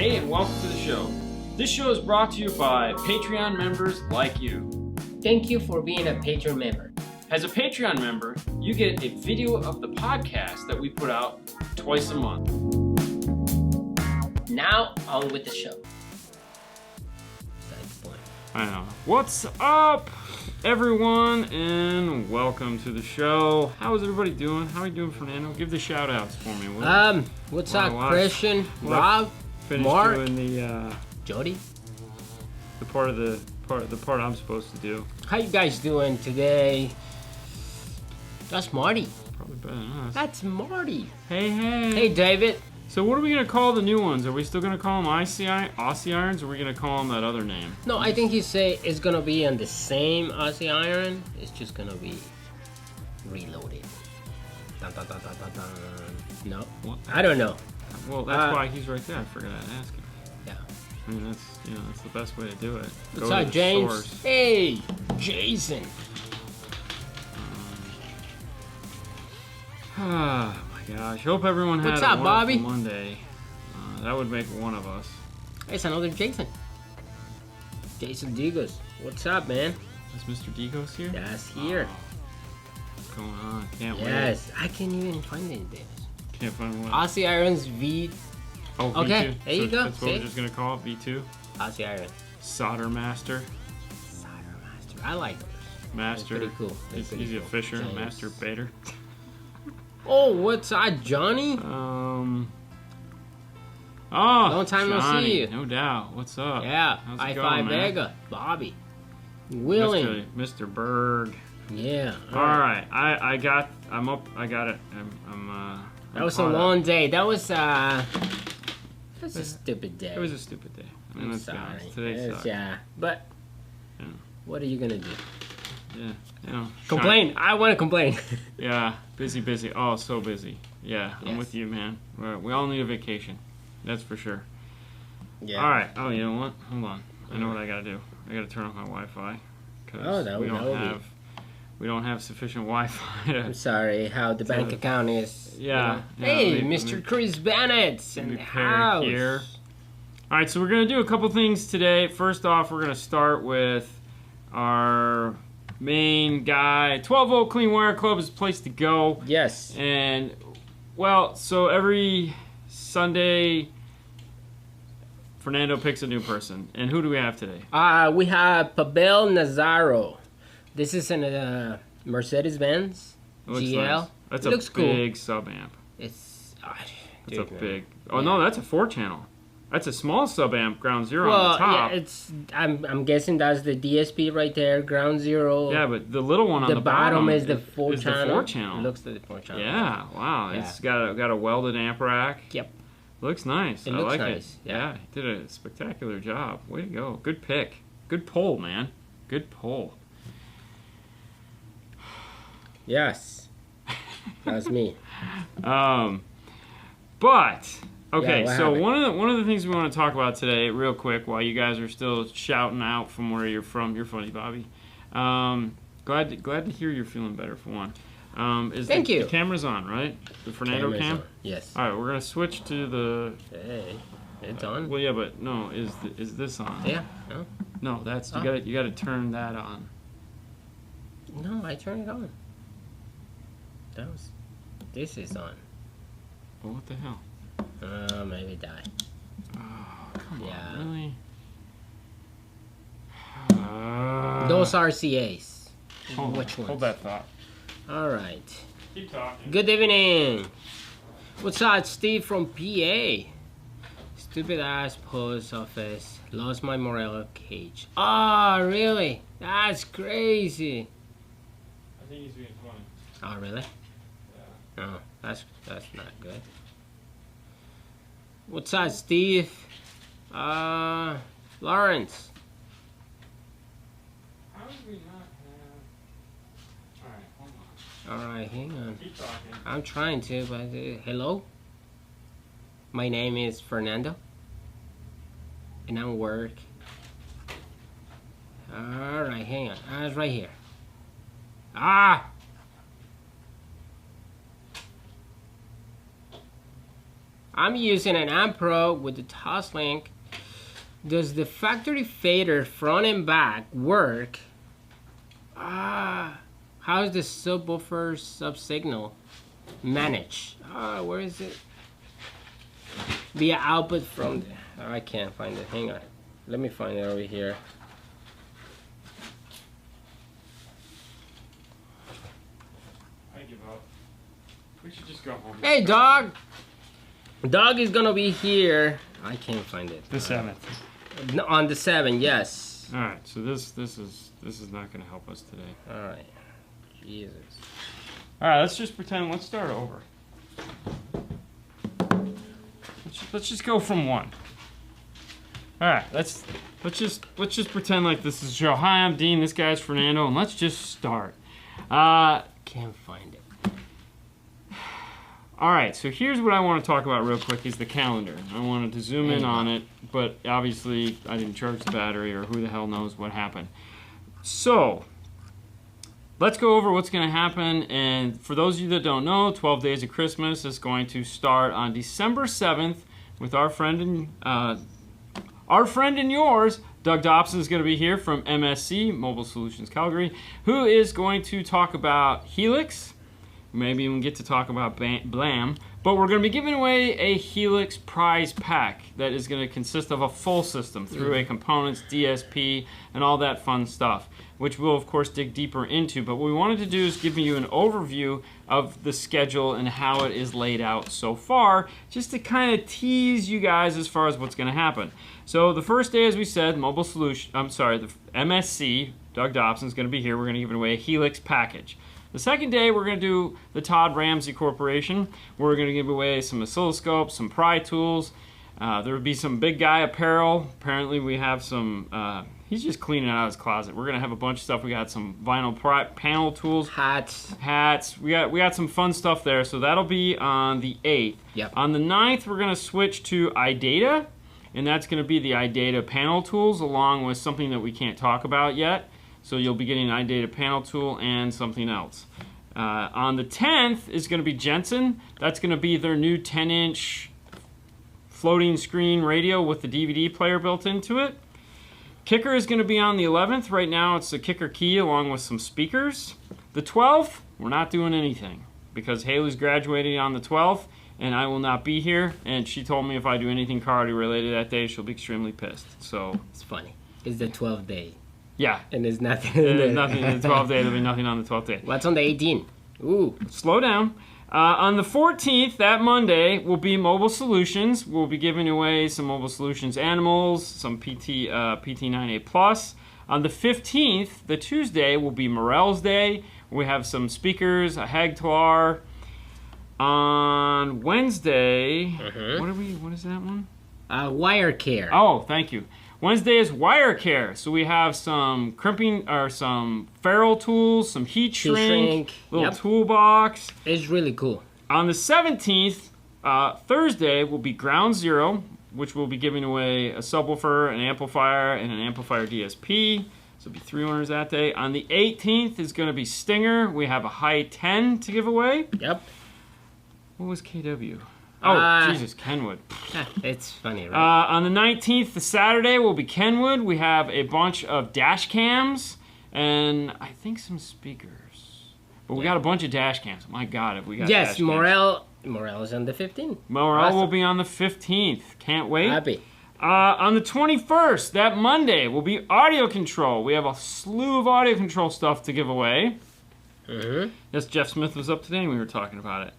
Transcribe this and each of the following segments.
Hey, and welcome to the show. This show is brought to you by Patreon members like you. Thank you for being a Patreon member. As a Patreon member, you get a video of the podcast that we put out twice a month. Now, on with the show. I know. What's up, everyone, and welcome to the show. How is everybody doing? How are you doing, Fernando? Give the shout outs for me. What's up, Christian, Rob, Mark, doing the Jody? The part I'm supposed to do. How you guys doing today? That's Marty. Probably better than us. That's Marty. Hey. Hey, David. So what are we gonna call the new ones? Are we still gonna call them Aussie Irons, or are we gonna call them that other name? No, I think he say it's gonna be on the same Aussie Iron. It's just gonna be reloaded. Dun, dun, dun, dun, dun, dun. No, What? I don't know. Well, that's why he's right there. I forgot to ask him. Yeah. I mean, that's the best way to do it. What's up, James? Source. Hey, Jason. Oh my gosh! Hope everyone had What's a up, wonderful Bobby? Monday. That would make one of us. It's another Jason. Jason Digos. What's up, man? Is Mr. Digos here? That's here. Oh, what's going on? Can't wait. Yes, I can't even find it there. Can't find one. Aussie Irons V. Oh, V2. Okay, there you go. That's what we're just gonna call it, V2. Aussie Iron. Solder Master. Solder Master. I like those. Master. That's pretty cool. He's a fisher. James. Master baiter. Oh, what's up, Johnny? Oh, Long time no Johnny, see you. No doubt. What's up? Yeah, How's it I5 going, man? Vega. Bobby. Willing. Mr. Berg. Yeah. All right. I got it. That was a long day. That was a stupid day. It was a stupid day. I mean, let's be honest. Today sucked. Yeah, but Yeah. what are you gonna do? Yeah. You know, Complain. I want to complain. Yeah. Busy. Oh, so busy. Yeah. I'm Yes. with you, man. We all need a vacation. That's for sure. Yeah. All right. Oh, you know what? Hold on. I know what I gotta do. I gotta turn off my Wi-Fi. We don't have sufficient Wi-Fi. I'm sorry. How the bank account is. Yeah. Hey, let me- Mr. Chris Bennett's in the house. Here. All right, so we're gonna do a couple things today. First off, we're gonna start with our main guy. 12 Volt Clean Wire Club is the place to go. Yes. And well, so every Sunday, Fernando picks a new person. And who do we have today? We have Pavel Nazaro. This is a Mercedes-Benz It looks GL. nice. That's Looks a cool. big sub amp. It's That's a big. Oh no, that's a 4-channel. That's a small sub amp, ground zero Well, on the top. yeah, it's. I'm guessing that's the DSP right there, ground zero. Yeah, but the little one on the bottom is the is 4-channel. the 4-channel. It looks like the 4-channel. Yeah, wow. Yeah. It's got a welded amp rack. Yep. Looks nice. It I looks like nice, it. yeah. He did a spectacular job. Way to go. Good pick. Good pull, man. Good pull. Yes. That's me. But okay, Yeah, what so happened? one of the things we want to talk about today, real quick, while you guys are still shouting out from where you're from. You're funny, Bobby. Glad to hear you're feeling better for one. Thank you. The camera's on, right? The Fernando Camera's cam. on. Yes. All right, we're gonna switch to the. Hey, it's on. Well, yeah, but no, is this on? Yeah. No. No, that's you Oh. gotta turn that on. No, I turned it on. This is on. Well, what the hell? Maybe die. Oh, come Yeah. on, really? Those RCAs. Hold Which ones? Hold that thought. All right. Keep talking. Good evening. What's up, Steve from PA? Stupid ass post office. Lost my Morello cage. Oh, really? That's crazy. I think he's being funny. Oh, really? Yeah. Oh, that's not good. What's up, Steve? Lawrence. How did we not have? All right, hold on. All right, hang on. Keep talking. I'm trying to, but hello. My name is Fernando, and I'm work. All right, hang on. I was right here. Ah. I'm using an Amp Pro with the Toslink. Does the factory fader front and back work? How's the subwoofer sub-signal managed? Where is it? Via output from the... I can't find it. Hang on. Let me find it over here. I give up. We should just go home. Hey, dog! Dog is gonna be here. I can't find it. The 7th. On the 7th, yes. All right. So this is not going to help us today. All right. Jesus. All right. Let's just pretend. Let's start over. Let's just go from 1. All right. Let's just pretend like this is a show. Hi, I'm Dean. This guy's Fernando, and let's just start. Can't find it. All right, so here's what I want to talk about real quick is the calendar. I wanted to zoom in on it, but obviously I didn't charge the battery or who the hell knows what happened. So, let's go over what's going to happen. And for those of you that don't know, 12 Days of Christmas is going to start on December 7th with our friend and yours, Doug Dobson, is going to be here from MSC, Mobile Solutions Calgary, who is going to talk about Helix. Maybe we'll get to talk about Blam, but we're going to be giving away a Helix prize pack that is going to consist of a full system through a components, DSP, and all that fun stuff, which we'll of course dig deeper into. But what we wanted to do is give you an overview of the schedule and how it is laid out so far, just to kind of tease you guys as far as what's going to happen. So the first day, as we said, the MSC, Doug Dobson is going to be here. We're going to give away a Helix package. The second day, we're going to do the Todd Ramsey Corporation. We're going to give away some oscilloscopes, some pry tools. There will be some big guy apparel. Apparently, we have some... he's just cleaning out his closet. We're going to have a bunch of stuff. We got some vinyl panel tools. Hats. We got some fun stuff there. So that'll be on the 8th. Yep. On the 9th, we're going to switch to iData. And that's going to be the iData panel tools along with something that we can't talk about yet. So you'll be getting an iData panel tool and something else. On the 10th is going to be Jensen. That's going to be their new 10-inch floating screen radio with the DVD player built into it. Kicker is going to be on the 11th. Right now it's the Kicker key along with some speakers. The 12th, we're not doing anything because Haley's graduating on the 12th and I will not be here. And she told me if I do anything car audio related that day, she'll be extremely pissed. So it's funny. It's the 12th day. Yeah. And there's nothing. There's nothing on the 12th day. There'll be nothing on the 12th day. What's on the 18th? Ooh. Slow down. On the 14th, that Monday, will be Mobile Solutions. We'll be giving away some Mobile Solutions animals, some PT9A Plus. On the 15th, the Tuesday, will be Morel's Day. We have some speakers, a Hagtlar. On Wednesday, what is that one? Wire care. Oh, thank you. Wednesday is wire care. So we have some crimping or some ferrule tools, some heat shrink, little toolbox. It's really cool. On the 17th, Thursday, will be Ground Zero, which will be giving away a subwoofer, an amplifier, and an Amplifier DSP. So it'll be 3 winners that day. On the 18th is going to be Stinger. We have a High 10 to give away. Yep. What was KW? Oh, Jesus, Kenwood. It's funny, right? On the 19th, the Saturday, will be Kenwood. We have a bunch of dash cams and I think some speakers. But we got a bunch of dash cams. My God, if we got dash cams. Morel is on the 15th. Morel will be on the 15th. Can't wait. Happy. On the 21st, that Monday, will be audio control. We have a slew of audio control stuff to give away. Yes, Jeff Smith was up today and we were talking about it.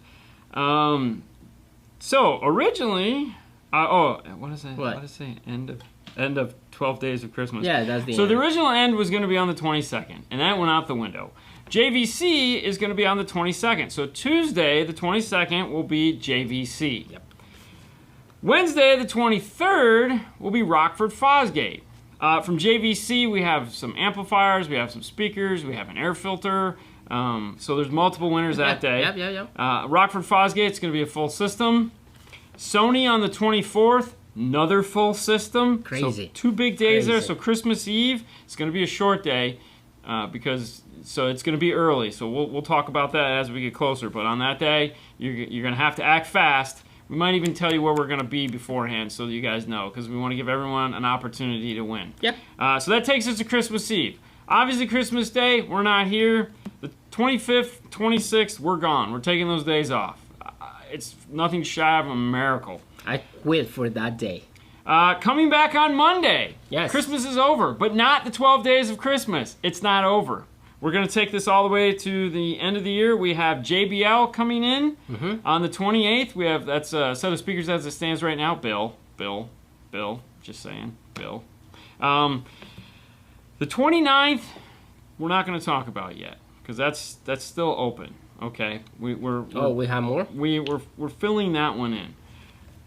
So originally, what is that? What is it? End of 12 Days of Christmas. Yeah, that's the end. So the original end was going to be on the 22nd, and that went out the window. JVC is going to be on the 22nd. So Tuesday, the 22nd, will be JVC. Yep. Wednesday, the 23rd, will be Rockford Fosgate. From JVC, we have some amplifiers, we have some speakers, we have an air filter. So there's multiple winners that day. Rockford Fosgate, it's going to be a full system. Sony on the 24th, another full system. Crazy. So 2 big days there. So Christmas Eve, it's going to be a short day so it's going to be early. So we'll talk about that as we get closer. But on that day, you're going to have to act fast. We might even tell you where we're going to be beforehand so that you guys know, because we want to give everyone an opportunity to win. Yep. So that takes us to Christmas Eve. Obviously, Christmas Day, we're not here. The 25th, 26th, we're gone. We're taking those days off. It's nothing shy of a miracle. I quit for that day. Coming back on Monday. Yes. Christmas is over, but not the 12 days of Christmas. It's not over. We're going to take this all the way to the end of the year. We have JBL coming in on the 28th. We have, that's a set of speakers as it stands right now. Bill, just saying, Bill. The 29th, we're not going to talk about yet, because that's still open. Okay, we have more? We're filling that one in.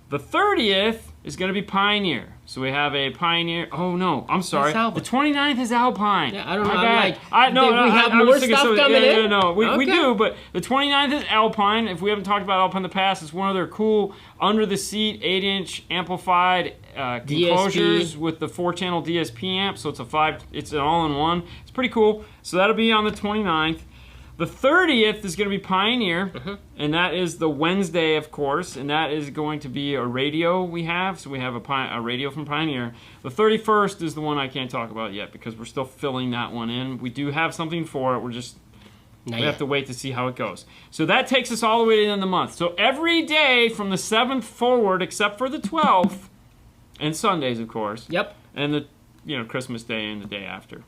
The 30th is going to be Pioneer. So we have a Pioneer. Oh no, I'm sorry. The 29th is Alpine. Yeah, I don't know. We have more stuff coming in. No, we do. But the 29th is Alpine. If we haven't talked about Alpine in the past, it's one of their cool under the seat 8-inch amplified enclosures with the 4-channel DSP amp. So it's an all-in-one. It's pretty cool. So that'll be on the 29th. The 30th is going to be Pioneer, and that is the Wednesday, of course, and that is going to be a radio we have. So we have a radio from Pioneer. The 31st is the one I can't talk about yet because we're still filling that one in. We do have something for it. We have to wait to see how it goes. So that takes us all the way to the end of the month. So every day from the 7th forward, except for the 12th, and Sundays, of course. Yep. And the Christmas Day and the day after.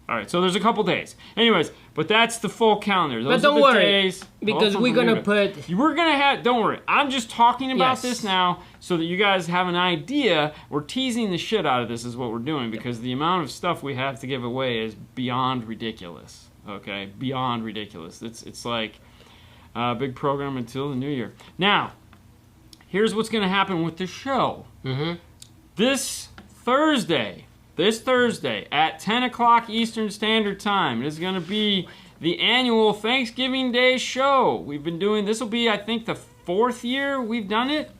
All right, so there's a couple days. Anyways, but that's the full calendar. Those but don't are the worry, days. because we're going to put... We're going to have... Don't worry. I'm just talking about this now so that you guys have an idea. We're teasing the shit out of this is what we're doing because the amount of stuff we have to give away is beyond ridiculous. Okay? Beyond ridiculous. It's like a big program until the new year. Now, here's what's going to happen with the show. This Thursday at 10 o'clock Eastern Standard Time. It is going to be the annual Thanksgiving Day show. We've been doing, this will be, I think, the 4th year we've done it.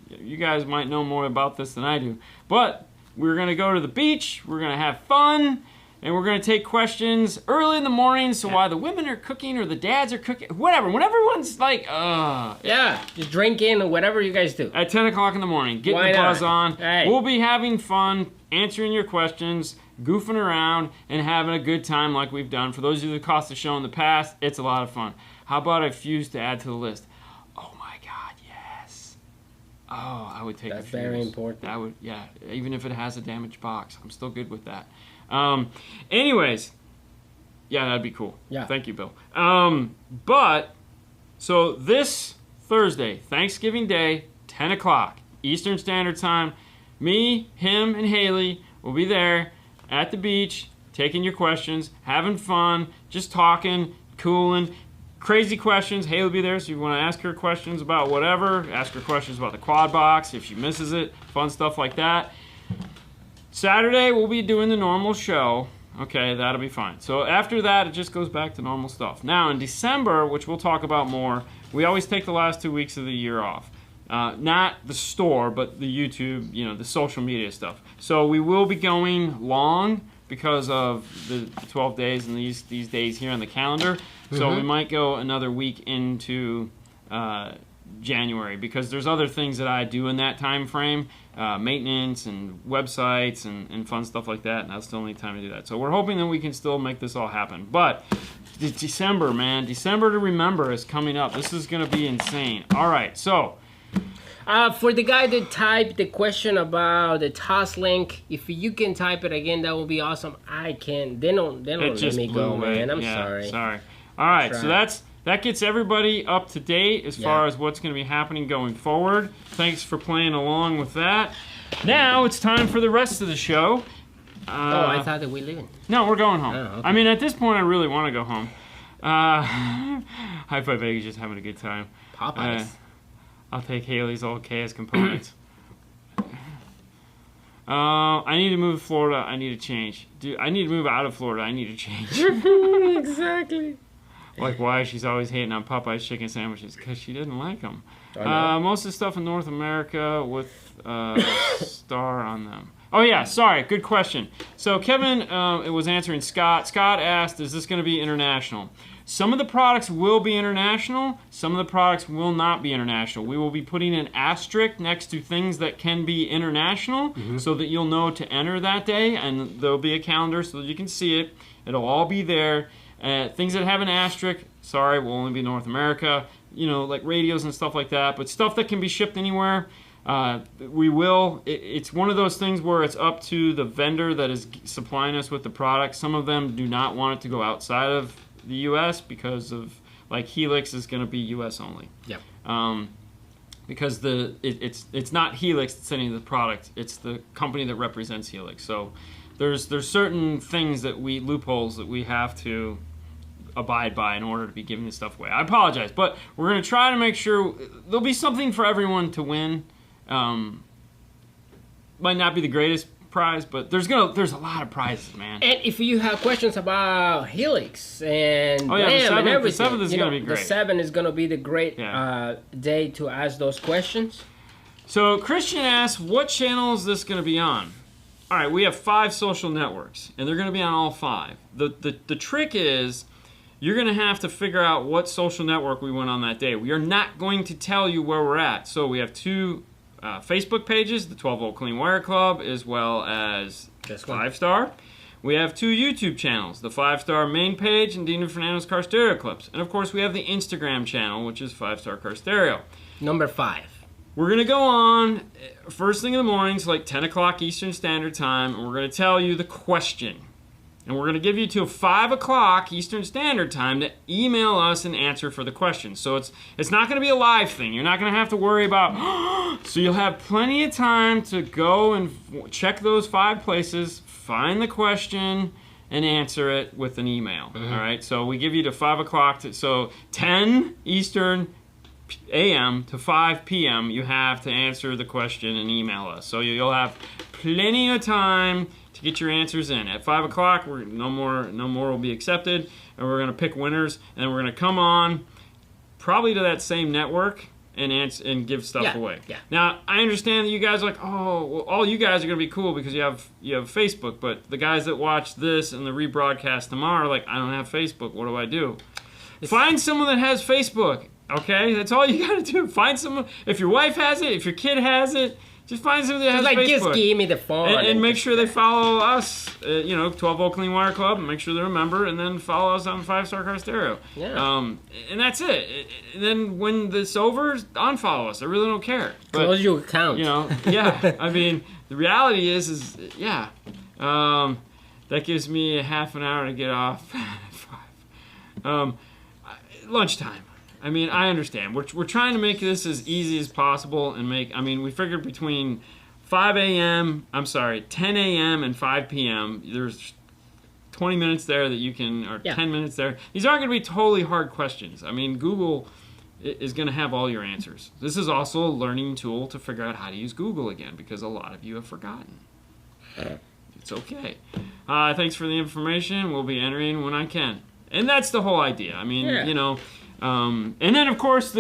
You guys might know more about this than I do. But we're going to go to the beach, we're going to have fun, and we're going to take questions early in the morning, so while the women are cooking or the dads are cooking, whatever, when everyone's like, just drinking or whatever you guys do. At 10 o'clock in the morning, getting the buzz on. Hey. We'll be having fun, answering your questions, goofing around, and having a good time like we've done. For those of you that caught the show in the past, it's a lot of fun. How about a fuse to add to the list? Oh my God, yes. Oh, I would take a fuse. That's very important. That would, yeah, even if it has a damaged box. I'm still good with that. Anyways, yeah, that'd be cool. Yeah. Thank you, Bill. So this Thursday, Thanksgiving Day, 10 o'clock Eastern Standard Time, me, him, and Haley will be there at the beach, taking your questions, having fun, just talking, cooling, crazy questions. Haley will be there, so if you want to ask her questions about whatever, ask her questions about the quad box, if she misses it, fun stuff like that. Saturday, we'll be doing the normal show. Okay, that'll be fine. So after that, it just goes back to normal stuff. Now, in December, which we'll talk about more, we always take the last 2 weeks of the year off. Not the store, but the YouTube, the social media stuff. So we will be going long because of the 12 days and these days here on the calendar. So we might go another week into January because there's other things that I do in that time frame, maintenance and websites and fun stuff like that, and I still need time to do that. So we're hoping that we can still make this all happen. But December, man, December to remember is coming up. This is going to be insane. All right, so... for the guy that typed the question about the Toslink, if you can type it again, that would be awesome. I can't. They don't let me go, man. I'm sorry. All right, so that gets everybody up to date as far as what's going to be happening going forward. Thanks for playing along with that. Now it's time for the rest of the show. I thought that we were leaving. No, we're going home. Oh, okay. I mean, at this point, I really want to go home. High Five Vegas just having a good time. Popeyes. I'll take Haley's old KS components. I need to move to Florida. I need to change. Dude, I need to move out of Florida. I need to change. Exactly. Like why she's always hating on Popeye's chicken sandwiches. Because she didn't like them. Most of the stuff in North America with star on them. Oh yeah, sorry. Good question. So Kevin was answering Scott. Scott asked, is this going to be international? Some of the products will be international. Some of the products will not be international. We will be putting an asterisk next to things that can be international so that you'll know to enter that day, and there'll be a calendar so that you can see it. It'll all be there. Things that have an asterisk, sorry, will only be North America, you know, like radios and stuff like that. But stuff that can be shipped anywhere, we will. It's one of those things where it's up to the vendor that is supplying us with the product. Some of them do not want it to go outside of the U.S. because of, like, Helix is going to be U.S. only. Yep. Because it's not Helix that's sending the product, it's the company that represents Helix. So there's certain things that loopholes that we have to abide by in order to be giving this stuff away. I apologize, but we're going to try to make sure there'll be something for everyone to win. Might not be the greatest prize, but there's a lot of prizes, man. And if you have questions about Helix and the everything, the 7th is going to be great. The 7th is going to be the great day to ask those questions. So Christian asks, what channel is this going to be on? All right, we have 5 social networks, and they're going to be on all 5. The trick is, you're going to have to figure out what social network we went on that day. We are not going to tell you where we're at. So we have 2 Facebook pages, the 12 Volt Clean Wire Club, as well as 5-Star. We have 2 YouTube channels, the 5-Star main page and Dean and Fernando's Car Stereo Clips. And of course we have the Instagram channel, which is 5-Star Car Stereo. Number 5. We're going to go on first thing in the morning, so like 10 o'clock Eastern Standard Time, and we're going to tell you the question. And we're going to give you till 5 o'clock Eastern Standard Time to email us an answer for the question. So it's not going to be a live thing. You're not going to have to worry about... So you'll have plenty of time to go and check those 5 places, find the question, and answer it with an email. All right? So we give you to 5 o'clock. So 10 Eastern a.m. to 5 p.m. you have to answer the question and email us. So you'll have plenty of time to get your answers in. At 5 o'clock, no more will be accepted, and we're going to pick winners, and we're going to come on probably to that same network and give stuff away. Yeah. Now, I understand that you guys are like, oh, well, all you guys are going to be cool because you have Facebook, but the guys that watch this and the rebroadcast tomorrow are like, I don't have Facebook. What do I do? Find someone that has Facebook. Okay, that's all you gotta do. Find someone. If your wife has it, if your kid has it, just find someone that has Facebook. Just give me the phone and make sure they follow us. 12 Volt Clean Wire Club, and make sure they're a member, and then follow us on 5-Star Car Stereo. Yeah. And that's it. And then when this over, unfollow us. I really don't care. But, close your account. Yeah. I mean, the reality is that gives me a half an hour to get off at 5. Lunchtime. I mean, I understand. We're trying to make this as easy as possible and we figured between 10 a.m. and 5 p.m. there's 20 minutes there that you can, or 10 minutes there. These aren't going to be totally hard questions. I mean, Google is going to have all your answers. This is also a learning tool to figure out how to use Google again because a lot of you have forgotten. It's okay. Thanks for the information. We'll be entering when I can. And that's the whole idea. I mean, and then of course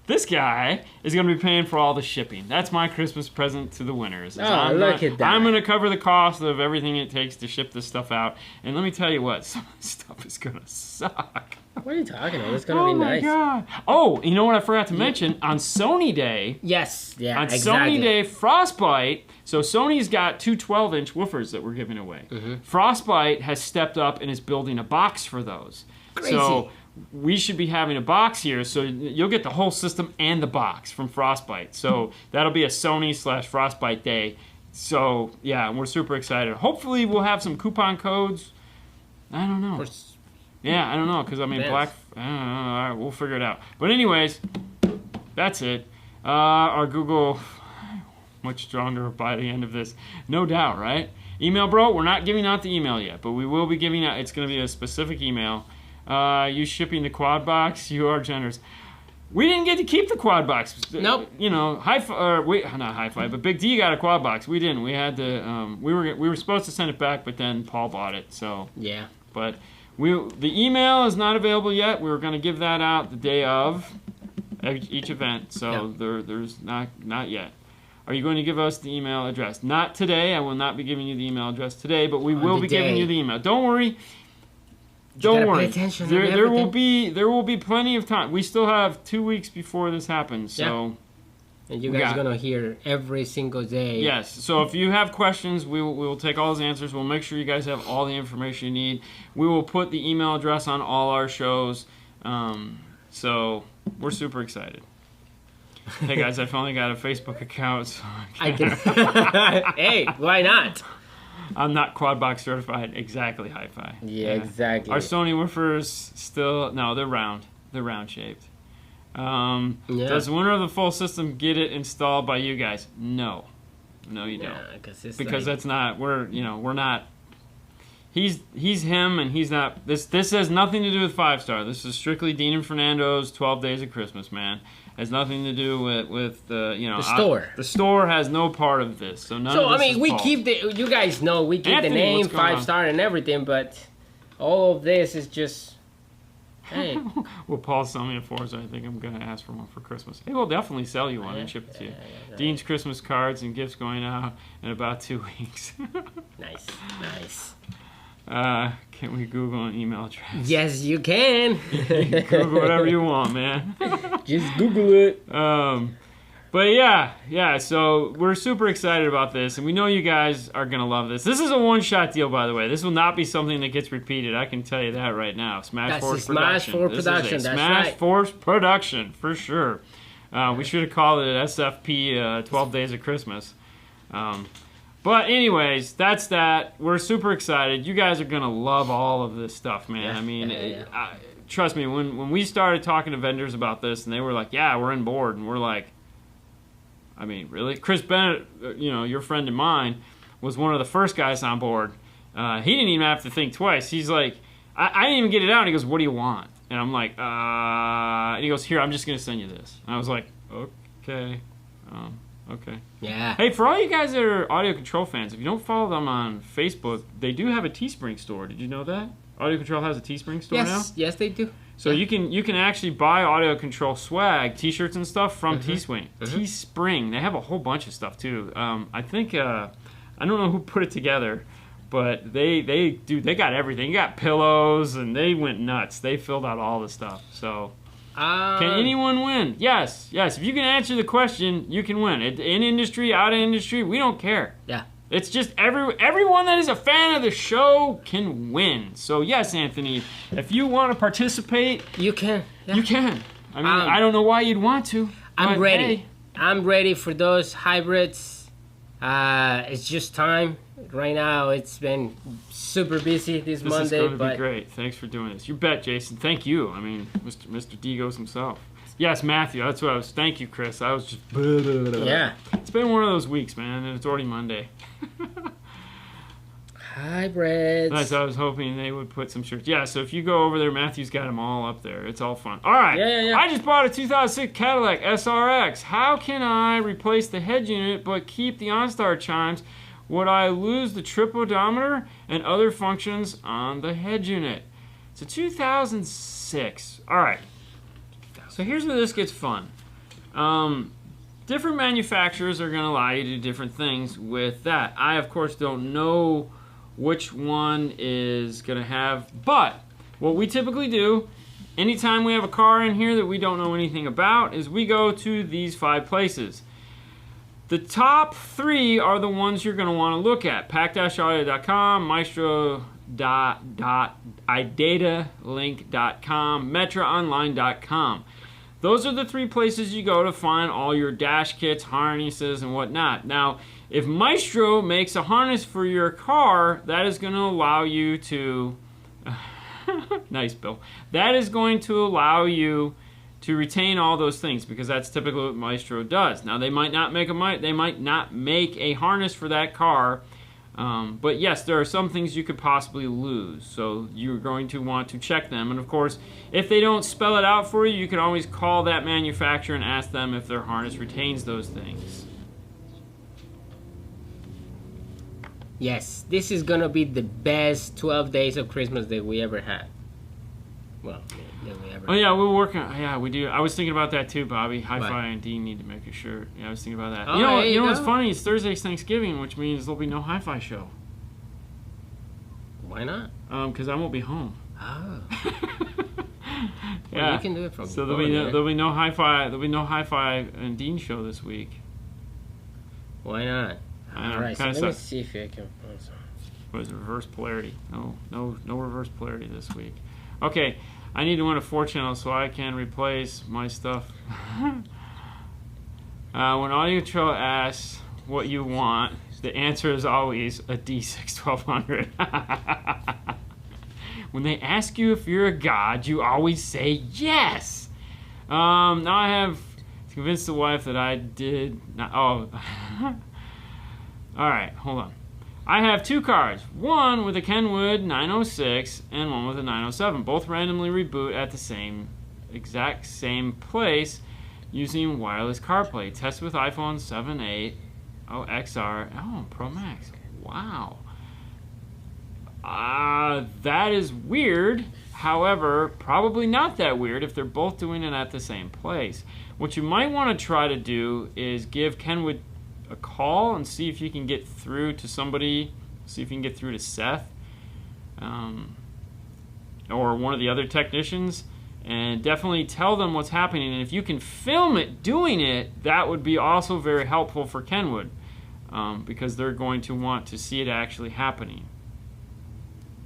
this guy is going to be paying for all the shipping. That's my Christmas present to the winners. Look at that. I'm going to cover the cost of everything it takes to ship this stuff out. And let me tell you what, some of this stuff is going to suck. What are you talking about? It's going to be nice. Oh my God. Oh, you know what I forgot to mention? On Sony Day. Yes. Yeah. On exactly. Sony Day, Frostbite. So Sony's got 2 12-inch woofers that we're giving away. Frostbite has stepped up and is building a box for those. Crazy. So we should be having a box here, so you'll get the whole system and the box from Frostbite. So that'll be a Sony/Frostbite day. So yeah, we're super excited. Hopefully we'll have some coupon codes. I don't know. Yeah, I don't know, because I mean, I don't know. All right, we'll figure it out. But anyways, that's it. Our Google much stronger by the end of this, no doubt, right? Email, bro. We're not giving out the email yet, but we will be giving out. It's going to be a specific email. You shipping the quad box? You are generous. We didn't get to keep the quad box. Nope. Not Hi-Fi, but Big D got a quad box. We didn't. We had to. We were supposed to send it back, but then Paul bought it. So yeah. But the email is not available yet. We were going to give that out the day of each event. So there's not yet. Are you going to give us the email address? Not today. I will not be giving you the email address today, but we will be giving you the email. Don't worry. Don't gotta worry. pay attention There, on there will everything. there will be plenty of time. We still have 2 weeks before this happens, so. And you guys are gonna hear every single day. Yes. So if you have questions, we will take all those answers. We'll make sure you guys have all the information you need. We will put the email address on all our shows. So we're super excited. Hey guys, I finally got a Facebook account. So I can. Hey, why not? I'm not quad box certified. Exactly, hi-fi. Yeah, exactly. Our Sony woofers still they're round. They're round shaped. Does the winner of the full system get it installed by you guys? No, you don't. Because that's not we're not. He's him and he's not. This has nothing to do with 5-star. This is strictly Dean and Fernando's 12 Days of Christmas, man. Has nothing to do with the store. The store has no part of this, so none. So of this we is keep the. You guys know we keep Anthony, the name what's going 5-star and everything, but all of this is just. Hey. Well, Paul's selling me a Forza. I think I'm going to ask for one for Christmas. Hey, we'll definitely sell you one and ship it to you. Dean's Christmas cards and gifts going out in about 2 weeks. Nice. Can we Google an email address? Yes, you can. You can Google whatever you want, man. Just Google it. But yeah, so we're super excited about this, and we know you guys are going to love this. This is a one-shot deal, by the way. This will not be something that gets repeated. I can tell you that right now. Smash Force Production. That's Force Production, for sure. We should have called it SFP 12 Days of Christmas. But anyways, that's that. We're super excited. You guys are going to love all of this stuff, man. I mean, trust me, when we started talking to vendors about this, and they were like, yeah, we're on board, and we're like, I mean, really? Chris Bennett, your friend and mine, was one of the first guys on board. He didn't even have to think twice. He's like, I didn't even get it out. And he goes, what do you want? And I'm like, and he goes, here, I'm just going to send you this. And I was like, okay. Okay. Yeah. Hey, for all you guys that are audio control fans, if you don't follow them on Facebook, they do have a Teespring store. Did you know that? Audio Control has a Teespring store now? Yes, they do. So you can actually buy audio control swag, T-shirts and stuff from Teespring. Teespring. They have a whole bunch of stuff too. I think I don't know who put it together, but they got everything. You got pillows, and they went nuts. They filled out all the stuff. So can anyone win? Yes. If you can answer the question, you can win. In industry, out of industry, we don't care. Yeah. It's just everyone that is a fan of the show can win. So yes, Anthony, if you want to participate, you can. Yeah. You can. I mean, I don't know why you'd want to. I'm ready. Hey. I'm ready for those hybrids. It's just time. Right now, it's been super busy this Monday. This is going to be great. Thanks for doing this. You bet, Jason. Thank you. I mean, Mr. D goes himself. Yes, Matthew. That's what I was. Thank you, Chris. I was just. Yeah. It's been one of those weeks, man, and it's already Monday. Hybrids. Nice. I was hoping they would put some shirts. Yeah. So if you go over there, Matthew's got them all up there. It's all fun. All right. Yeah. I just bought a 2006 Cadillac SRX. How can I replace the head unit but keep the OnStar chimes? Would I lose the trip odometer and other functions on the head unit? It's a 2006. All right. So here's where this gets fun. Different manufacturers are going to allow you to do different things with that. I, of course, don't know which one is going to have, but what we typically do, anytime we have a car in here that we don't know anything about, is we go to these 5 places. The top 3 are the ones you're going to want to look at. pack-audio.com, maestro.idatalink.com, metraonline.com. Those are the 3 places you go to find all your dash kits, harnesses, and whatnot. Now, if Maestro makes a harness for your car, that is going to allow you to... nice, Bill. That is going to allow you to retain all those things, because that's typically what Maestro does. Now, they might not make a harness for that car, but yes, there are some things you could possibly lose, so you're going to want to check them. And of course, if they don't spell it out for you, you can always call that manufacturer and ask them if their harness retains those things. Yes, this is gonna be the best 12 days of Christmas that we ever had. Well, that we ever. Oh yeah, we're working. Yeah, we do. I was thinking about that too, Bobby. Hi-Fi and Dean need to make a shirt. Yeah, I was thinking about that. Oh, you know what's funny? It's Thursday's Thanksgiving, which means there'll be no Hi-Fi show. Why not? Because I won't be home. Oh. Yeah. Well, you can do it from So your there'll phone, be no hi-fi and Dean show this week. Why not? I know, Alright, so kinda let me sucks. see if I can find some. What is it, reverse polarity? No reverse polarity this week. Okay, I need to win a 4-channel so I can replace my stuff. When Audio Control asks what you want, the answer is always a D6 1200. When they ask you if you're a god, you always say yes. Now I have convinced the wife that I did not. Oh, all right, hold on. I have 2 cards, one with a Kenwood 906 and one with a 907. Both randomly reboot at the exact same place using wireless CarPlay. Test with iPhone 7, 8, XR, Pro Max. Wow. That is weird. However, probably not that weird if they're both doing it at the same place. What you might want to try to do is give Kenwood a call and see if you can get through to somebody, see if you can get through to Seth or one of the other technicians, and definitely tell them what's happening. And if you can film it doing it, that would be also very helpful for Kenwood because they're going to want to see it actually happening.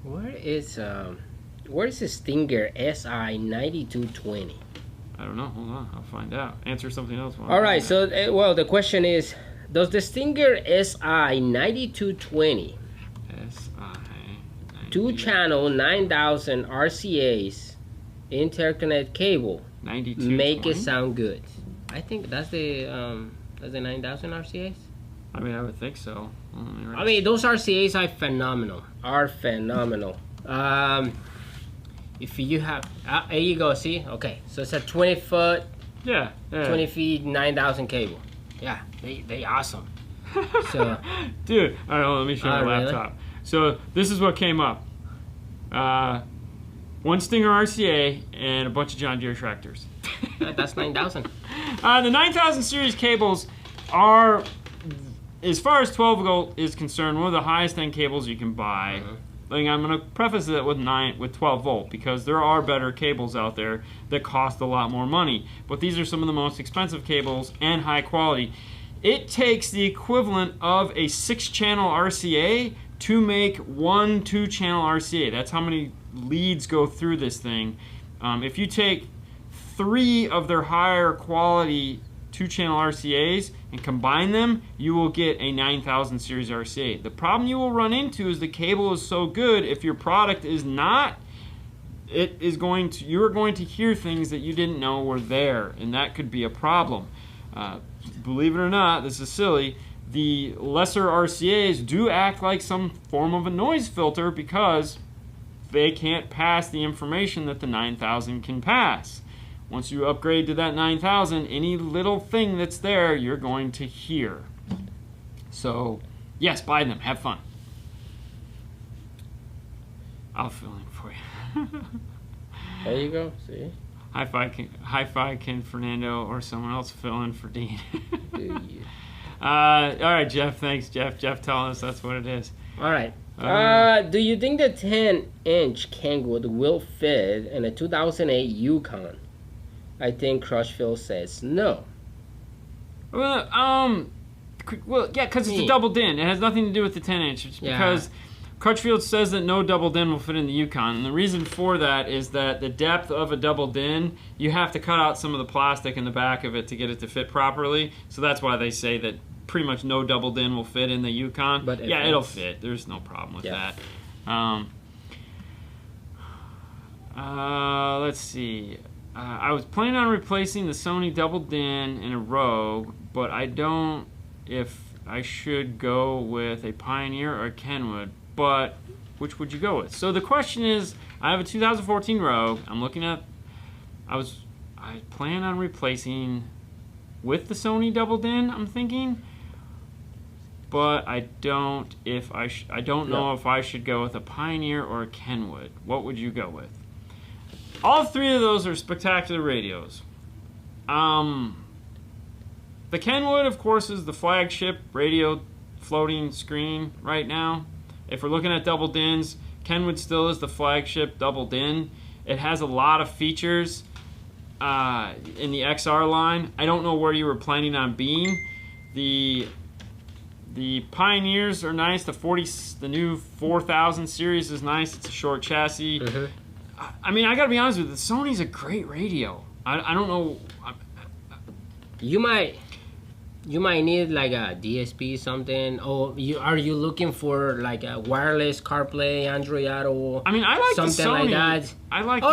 Where is the Stinger SI 9220? I don't know. Hold on, I'll find out. Answer something else. All right. So, well, the question is, does the Stinger SI 9220 2-channel 9000 RCA's interconnect cable make it sound good? I think that's the 9000 RCA's. I mean, I would think so. I mean, those RCA's are phenomenal. If you have, there you go. See, okay. So it's a 20-foot, yeah. 20 feet, 9,000 cable. Yeah, they awesome. So, dude, all right, let me show you my laptop. Really? So this is what came up. One Stinger RCA and a bunch of John Deere tractors. That's 9,000. The 9000 series cables are, as far as 12 volt is concerned, one of the highest end cables you can buy. Like, I'm going to preface it with 12 volt because there are better cables out there that cost a lot more money. But these are some of the most expensive cables and high quality. It takes the equivalent of a 6-channel RCA to make one 2-channel RCA. That's how many leads go through this thing. If you take 3 of their higher quality 2-channel RCAs and combine them, you will get a 9000 series RCA. The problem you will run into is the cable is so good, if your product is not, you're going to hear things that you didn't know were there, and that could be a problem. Believe it or not, this is silly, the lesser RCAs do act like some form of a noise filter because they can't pass the information that the 9000 can pass. Once you upgrade to that 9000, any little thing that's there, you're going to hear. So, yes, buy them. Have fun. I'll fill in for you. There you go. See? Hi-Fi can Fernando or someone else fill in for Dean. Yeah. All right, Jeff. Thanks, Jeff. Jeff telling us that's what it is. All right. Do you think the 10-inch Kenwood will fit in a 2008 Yukon? I think Crushfield says no. Well, yeah, because it's a double din. It has nothing to do with the 10-inch. It's because Crutchfield says that no double din will fit in the Yukon. And the reason for that is that the depth of a double din, you have to cut out some of the plastic in the back of it to get it to fit properly. So that's why they say that pretty much no double din will fit in the Yukon. But yeah, it'll fit. There's no problem with that. Let's see. I was planning on replacing the Sony double din in a Rogue, but I don't if I should go with a Pioneer or a Kenwood, but which would you go with? So the question is, I have a 2014 Rogue. I'm looking at, I plan on replacing with the Sony double din, I'm thinking, but I don't know if I should go with a Pioneer or a Kenwood. What would you go with? All 3 of those are spectacular radios. The Kenwood, of course, is the flagship radio floating screen right now. If we're looking at double dins, Kenwood still is the flagship double din. It has a lot of features in the XR line. I don't know where you were planning on being. The Pioneers are nice. The new 4000 series is nice. It's a short chassis. I mean, I gotta be honest with you, the Sony's a great radio. I don't know. You might need like a DSP something. Or are you looking for like a wireless CarPlay, Android Auto? I mean, I like something the Sony. like that. I like the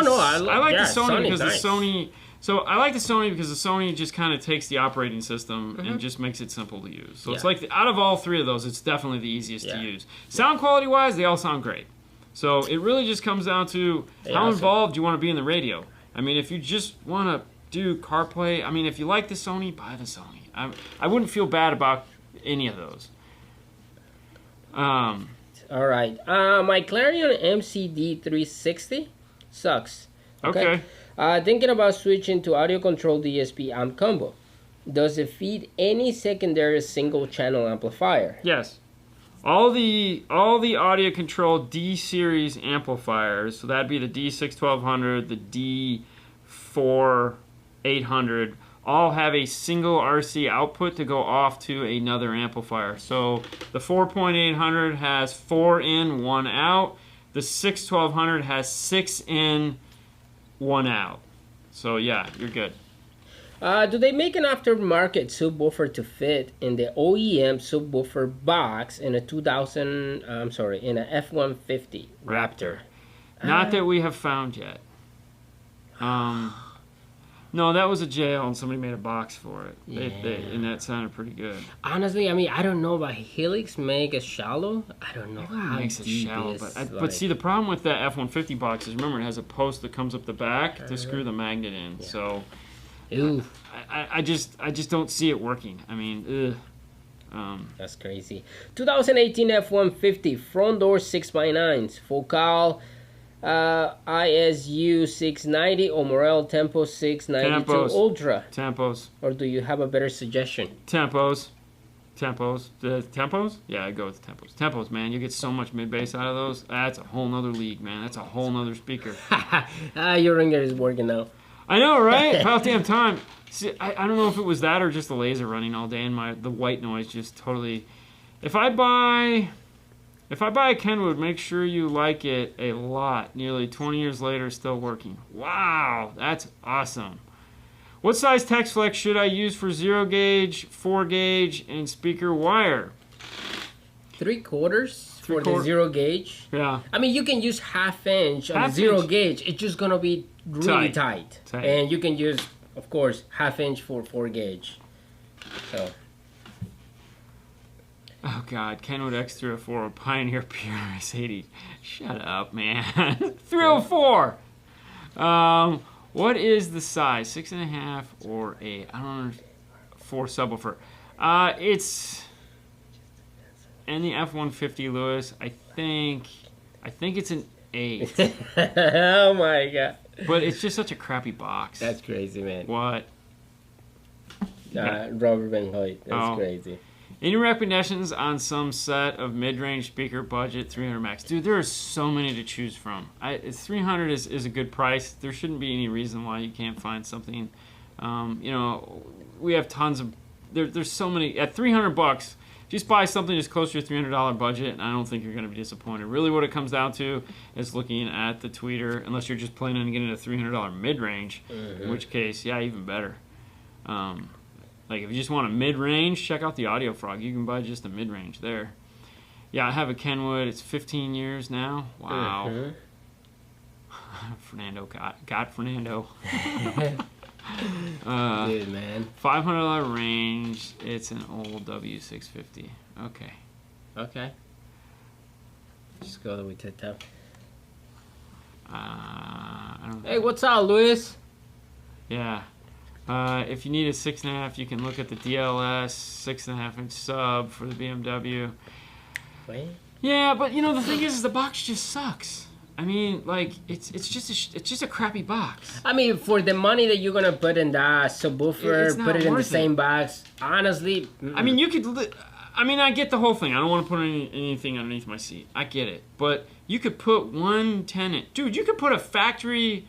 Sony because nice. the Sony. So I like the Sony because the Sony just kind of takes the operating system and just makes it simple to use. So it's like out of all three of those, it's definitely the easiest to use. Sound quality wise, they all sound great. So it really just comes down to how involved you want to be in the radio. I mean, if you just want to do CarPlay, I mean, if you like the Sony, buy the Sony. I wouldn't feel bad about any of those. All right. My Clarion MCD 360 sucks. Okay. Thinking about switching to audio control DSP amp combo. Does it feed any secondary single channel amplifier? Yes. All the audio control D series amplifiers, so that'd be the D61200, the D4800, all have a single RC output to go off to another amplifier. So the 4.800 has 4 in, 1 out. The 61200 has 6 in, 1 out. So yeah, you're good. Do they make an aftermarket subwoofer to fit in the OEM subwoofer box in a in a F-150 Raptor? Not that we have found yet. No, that was a jail and somebody made a box for it. Yeah. And that sounded pretty good. Honestly, I mean, I don't know, but Helix make it shallow. I don't know how makes it deep shallow, is, but see, the problem with that F-150 box is, remember, it has a post that comes up the back to screw the magnet in. Yeah. So Ooh. I just don't see it working. I mean, That's crazy. 2018 F-150 front door 6x9s, Focal ISU 690 or Morel Tempo 692 Ultra. Tempos. Or do you have a better suggestion? Tempos. The Tempos? Yeah, I'd go with the Tempos. Tempos, man, you get so much mid-bass out of those. That's a whole nother league, man. That's a whole nother speaker. Your ringer is working now. I know, right? About damn time. See, I don't know if it was that or just the laser running all day and the white noise just totally... If I buy a Kenwood, make sure you like it a lot. Nearly 20 years later, still working. Wow, that's awesome. What size TexFlex should I use for 0 gauge, 4 gauge, and speaker wire? 3/4 for the 0 gauge. Yeah. I mean, you can use 1/2 inch on the 0 gauge. It's just gonna be really tight. And you can use, of course, 1/2 inch for 4 gauge. So. Oh God, Kenwood X304, Pioneer PRS 80. Shut up, man. 304. What is the size? 6.5 or 8? I don't know. 4 subwoofer. It's in the F-150 Lewis. I think it's an 8. Oh my God. But it's just such a crappy box. That's crazy, man. What? Robert Van Hoyt. That's crazy. Any recommendations on some set of mid-range speaker budget 300 max? Dude, there are so many to choose from. 300 is a good price. There shouldn't be any reason why you can't find something. You know, we have tons of... There's so many... At 300 bucks, just buy something that's close to your $300 budget, and I don't think you're going to be disappointed. Really what it comes down to is looking at the tweeter, unless you're just planning on getting a $300 mid-range, in which case, yeah, even better. Like, if you just want a mid-range, check out the Audio Frog. You can buy just a mid-range there. Yeah, I have a Kenwood. It's 15 years now. Wow. Fernando got Fernando. Dude, man. $500 range. It's an old W650. Okay. Just go with the top. I don't know. Hey, what's up, Luis? Yeah. If you need a 6.5, you can look at the DLS 6.5 inch sub for the BMW. Wait. Yeah, but you know the thing is the box just sucks. I mean, like it's just a crappy box. I mean, for the money that you're gonna put in that subwoofer, put it in the same box. Honestly, I mean, you could. I mean, I get the whole thing. I don't want to put anything underneath my seat. I get it. But you could put one 10-inch. Dude, you could put a factory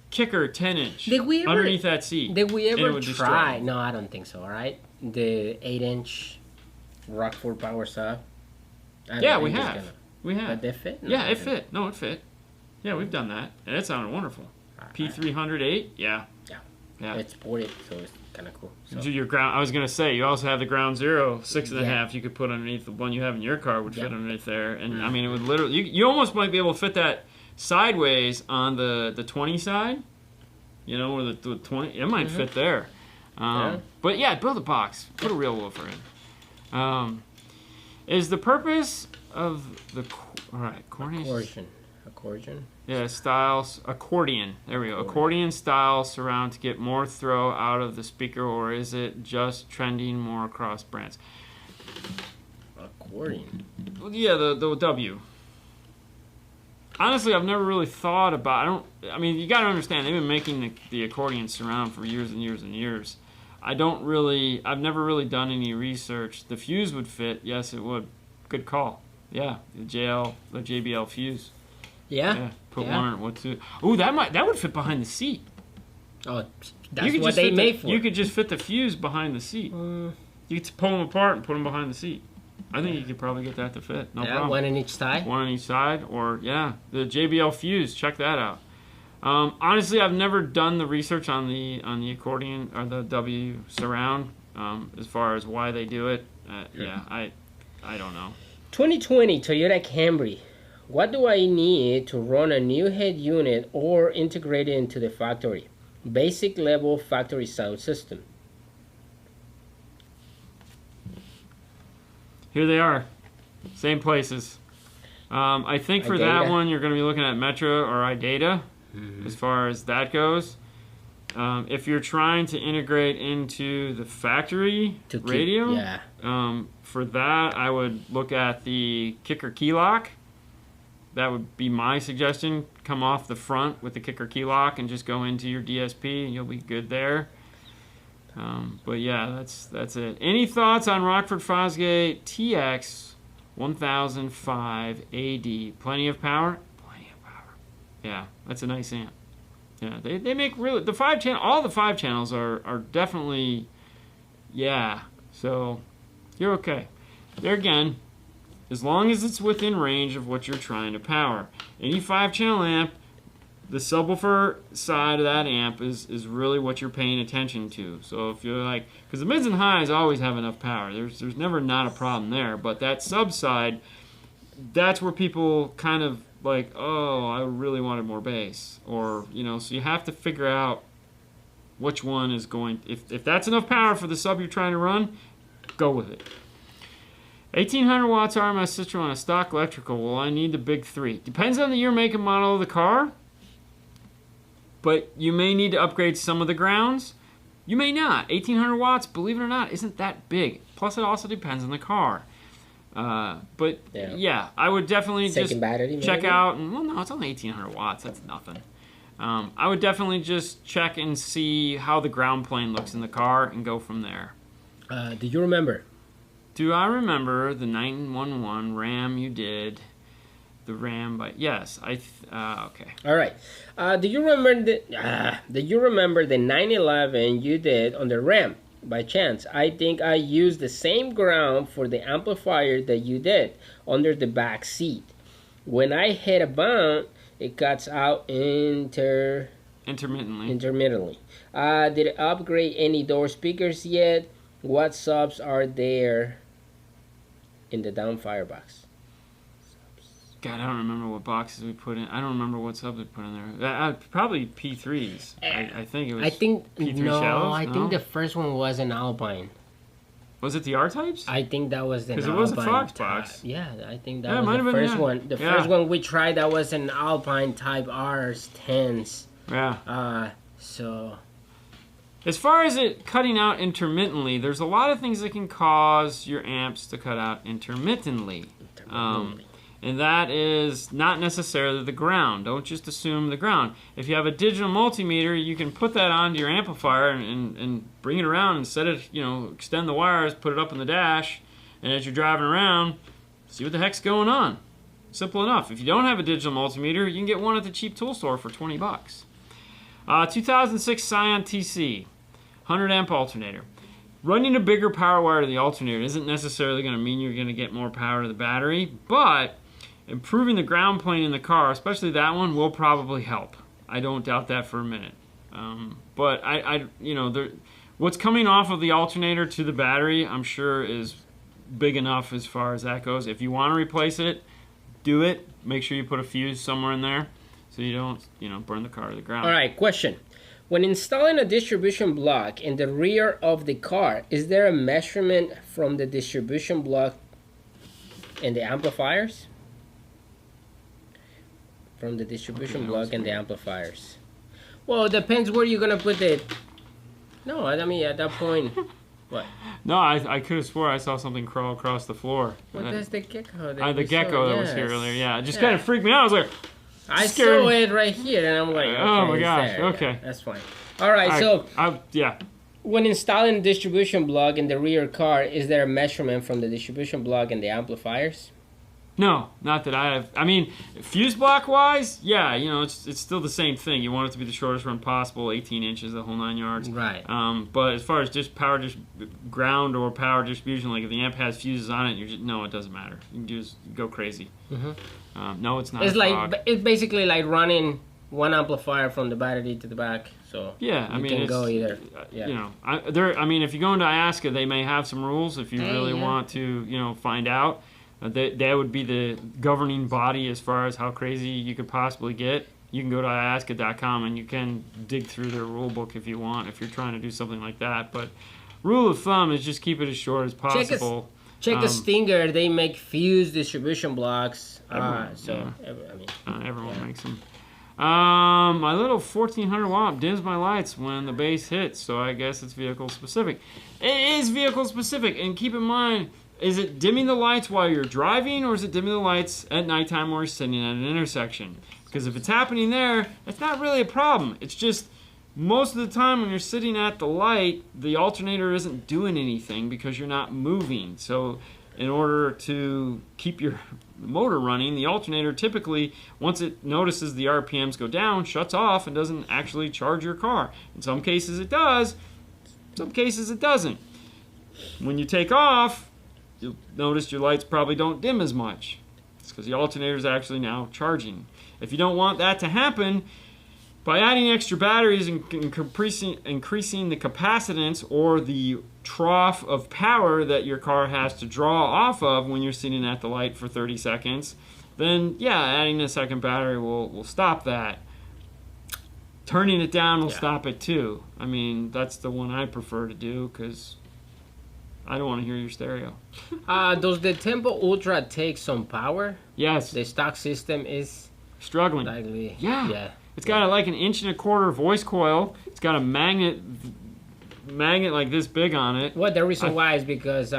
kicker 10-inch underneath that seat. Did we ever try? No, I don't think so, right? The 8-inch Rockford power sub. Yeah, we have. We have. But they fit? No, yeah, it fit. No, it fit. Yeah, we've done that. And it sounded wonderful. P308? Yeah. Yeah. It's ported, so it's kind of cool. So. Do your ground. I was gonna say you also have the ground zero 6.5. You could put underneath the one you have in your car would fit underneath there, and I mean it would literally. You almost might be able to fit that sideways on the 20 side. You know, or the 20. It might fit there. But yeah, build a box. Put a real woofer in. Is the purpose of the accordion? Yeah, styles accordion. There we go. Accordion style surround to get more throw out of the speaker, or is it just trending more across brands? Accordion. Yeah, the W. Honestly, I've never really thought about. I mean, you got to understand they've been making the accordion surround for years and years and years. I've never really done any research. The fuse would fit. Yes, it would. Good call. Yeah, the JBL fuse. Yeah. Put one. What's it? Oh, that would fit behind the seat. Oh, that's what they made for. You could just fit the fuse behind the seat. You could pull them apart and put them behind the seat. I think you could probably get that to fit. No problem. One on each side. One on each side, or the JBL fuse. Check that out. Honestly, I've never done the research on the accordion or the W surround as far as why they do it. I don't know. 2020 Toyota Camry. What do I need to run a new head unit or integrate it into the factory? Basic level factory sound system. Here they are. Same places. I think for that one, you're going to be looking at Metro or iData as far as that goes. If you're trying to integrate into the factory radio, for that, I would look at the kicker key lock. That would be my suggestion. Come off the front with the kicker key lock and just go into your DSP and you'll be good there. But yeah, that's it. Any thoughts on Rockford Fosgate TX 1005 AD? Plenty of power? Plenty of power. Yeah, that's a nice amp. Yeah, they make really all the 5 channels are definitely, so you're okay. There again, as long as it's within range of what you're trying to power. Any 5-channel amp, the subwoofer side of that amp is really what you're paying attention to. So if you're like, because the mids and highs always have enough power. There's never not a problem there. But that sub side, that's where people kind of like, oh, I really wanted more bass. Or, so you have to figure out which one is going, if that's enough power for the sub you're trying to run, go with it. 1800 watts RMS system on a stock electrical. Well, I need the big 3. Depends on the year, make, and model of the car. But you may need to upgrade some of the grounds. You may not. 1800 watts, believe it or not, isn't that big. Plus, it also depends on the car. But I would definitely just check out. And, well, no, it's only 1800 watts. That's nothing. I would definitely just check and see how the ground plane looks in the car and go from there. Do you remember? Do I remember the 911 Ram you did? The Ram, but yes, okay. All right. Do you remember the 911 you did on the Ram? By chance, I think I used the same ground for the amplifier that you did under the back seat. When I hit a bump, it cuts out intermittently. Did it upgrade any door speakers yet? What subs are there in the down firebox? God, I don't remember what boxes we put in. I don't remember what subs we put in there. Probably P3s. I think it was. P3 shallows. I think the first one was an Alpine. Was it the R types? I think that was the Alpine. Because it was a Fox box. Yeah, I think that was the first one. The first one we tried, that was an Alpine Type R's 10s. Yeah. So. As far as it cutting out intermittently, there's a lot of things that can cause your amps to cut out intermittently. And that is not necessarily the ground. Don't just assume the ground. If you have a digital multimeter, you can put that onto your amplifier and bring it around and set it, extend the wires, put it up in the dash, And as you're driving around, see what the heck's going on. Simple enough. If you don't have a digital multimeter, you can get one at the cheap tool store for 20 bucks. 2006 Scion TC, 100 amp alternator. Running a bigger power wire to the alternator isn't necessarily going to mean you're going to get more power to the battery, but improving the ground plane in the car, especially that one, will probably help. I don't doubt that for a minute. But what's coming off of the alternator to the battery, I'm sure is big enough as far as that goes. If you want to replace it, do it. Make sure you put a fuse somewhere in there so you don't, burn the car to the ground. All right, question. When installing a distribution block in the rear of the car, is there a measurement from the distribution block and the amplifiers? From the distribution block and the amplifiers. Well, it depends where you're going to put it. No, I mean, at that point, what? No, I could have swore I saw something crawl across the floor. What does the gecko? The gecko that was here earlier, yeah. It just kind of freaked me out. I was like, I saw it right here, and I'm like, okay, oh my gosh, there. okay. Yeah, that's fine. All right, so yeah. When installing a distribution block in the rear car, is there a measurement from the distribution block and the amplifiers? No, not that I have. I mean, fuse block wise, yeah, it's still the same thing. You want it to be the shortest run possible, 18 inches, the whole 9 yards. Right. But as far as just ground or power distribution, like if the amp has fuses on it, no, it doesn't matter. You can just go crazy. Mm-hmm. No, it's not. It's basically like running one amplifier from the battery to the back. So yeah, you can go either. Yeah. If you go into Iasca, they may have some rules if you really want to, find out. That would be the governing body as far as how crazy you could possibly get. You can go to Iasca.com and you can dig through their rule book if you want, if you're trying to do something like that. But rule of thumb is just keep it as short as possible. Check a Stinger. They make fuse distribution blocks. Everyone makes them. My little 1400 watt dims my lights when the bass hits, so I guess it's vehicle specific. It is vehicle specific, and keep in mind, is it dimming the lights while you're driving, or is it dimming the lights at nighttime or sitting at an intersection? Because if it's happening there, that's not really a problem. It's just most of the time when you're sitting at the light, the alternator isn't doing anything because you're not moving. So in order to keep your motor running, the alternator typically, once it notices the RPMs go down, shuts off and doesn't actually charge your car. In some cases it does, in some cases it doesn't. When you take off, you'll notice your lights probably don't dim as much. It's because the alternator is actually now charging. If you don't want that to happen, by adding extra batteries and increasing the capacitance or the trough of power that your car has to draw off of when you're sitting at the light for 30 seconds, then yeah, adding a second battery will stop that. Turning it down will stop it too. I mean, that's the one I prefer to do because I don't want to hear your stereo. Does the Tempo Ultra take some power? Yes. The stock system is struggling. Yeah. It's got like an 1.25 inch voice coil. It's got a magnet like this big on it. Well, the reason why is because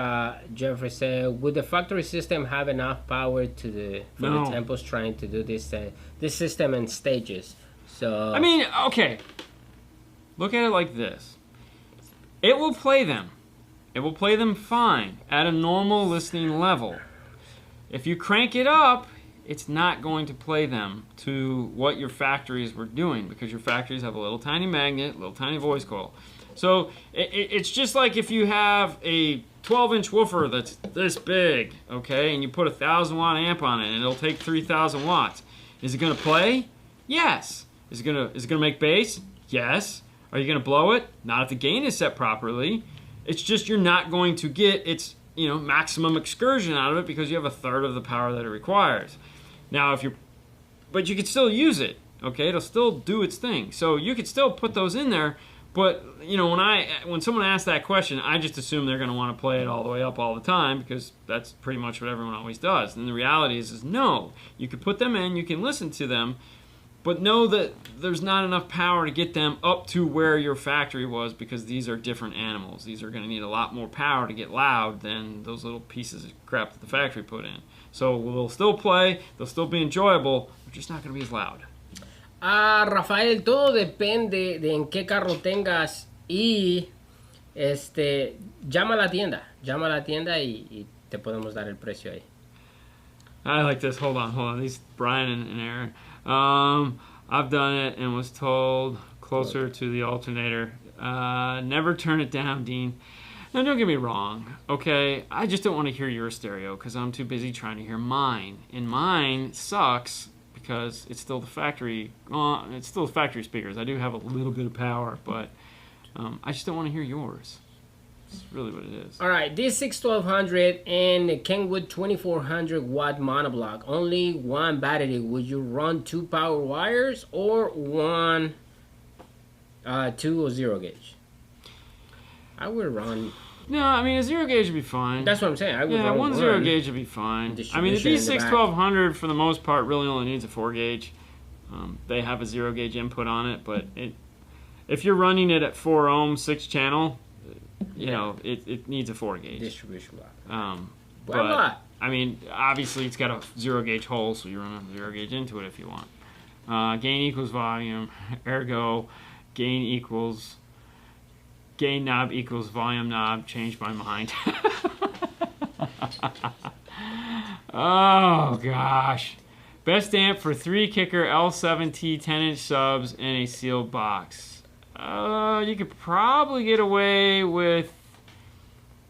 Jeffrey said, would the factory system have enough power for the Tempos trying to do this system in stages? So I mean, okay. Look at it like this. It will play them. It will play them fine at a normal listening level. If you crank it up, it's not going to play them to what your factories were doing because your factories have a little tiny magnet, little tiny voice coil. So it's just like if you have a 12-inch woofer that's this big, okay, and you put a 1,000-watt amp on it and it'll take 3,000 watts. Is it going to play? Yes. Is it going to make bass? Yes. Are you going to blow it? Not if the gain is set properly. It's just you're not going to get its maximum excursion out of it because you have a third of the power that it requires. Now, but you could still use it, okay? It'll still do its thing. So you could still put those in there, but when someone asks that question, I just assume they're going to want to play it all the way up all the time because that's pretty much what everyone always does. And the reality is no. You could put them in, you can listen to them, but know that there's not enough power to get them up to where your factory was because these are different animals. These are going to need a lot more power to get loud than those little pieces of crap that the factory put in. So they'll still play, they'll still be enjoyable, they're just not going to be as loud. Rafael, todo depende de en qué carro tengas y llama a la tienda y te podemos dar el precio ahí. I like this. Hold on. These Brian and Aaron. I've done it and was told closer to the alternator. Never turn it down, Dean. Now, don't get me wrong, okay? I just don't want to hear your stereo because I'm too busy trying to hear mine. And mine sucks because it's still the factory. It's still the factory speakers. I do have a little bit of power, but I just don't want to hear yours. That's really what it is. All right, this 61200 and the Kenwood 2400 watt monoblock. Only one battery. Would you run 2 power wires or one 2 or 0 gauge? I would run. No, I mean a 0 gauge would be fine. That's what I'm saying. I would run one 0 gauge would be fine. I mean the D61200 for the most part really only needs a 4 gauge. They have a 0 gauge input on it, but if you're running it at 4 ohm 6 channel, you know it needs a 4 gauge distribution block. But I mean obviously it's got a 0 gauge hole, so you run a 0 gauge into it if you want. Gain equals volume, ergo gain knob equals volume knob. Changed my mind. Oh gosh. Best amp for 3-kicker L7T 10-inch subs in a sealed box. You could probably get away with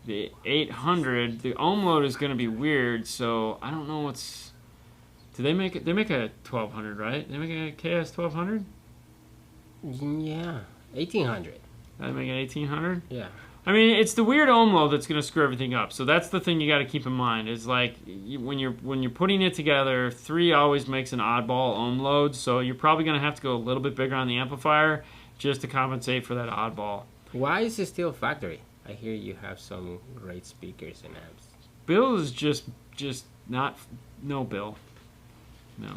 the 800. The ohm load is going to be weird, so I don't know what's. Do they make it? They make a 1200, right? They make a KS 1200. Yeah, 1800. They make an 1800. Yeah. I mean, it's the weird ohm load that's going to screw everything up. So that's the thing you got to keep in mind. Is like when you're putting it together, 3 always makes an oddball ohm load. So you're probably going to have to go a little bit bigger on the amplifier just to compensate for that oddball. Why is it still factory? I hear you have some great speakers and amps. Bill is just not. No, Bill. No.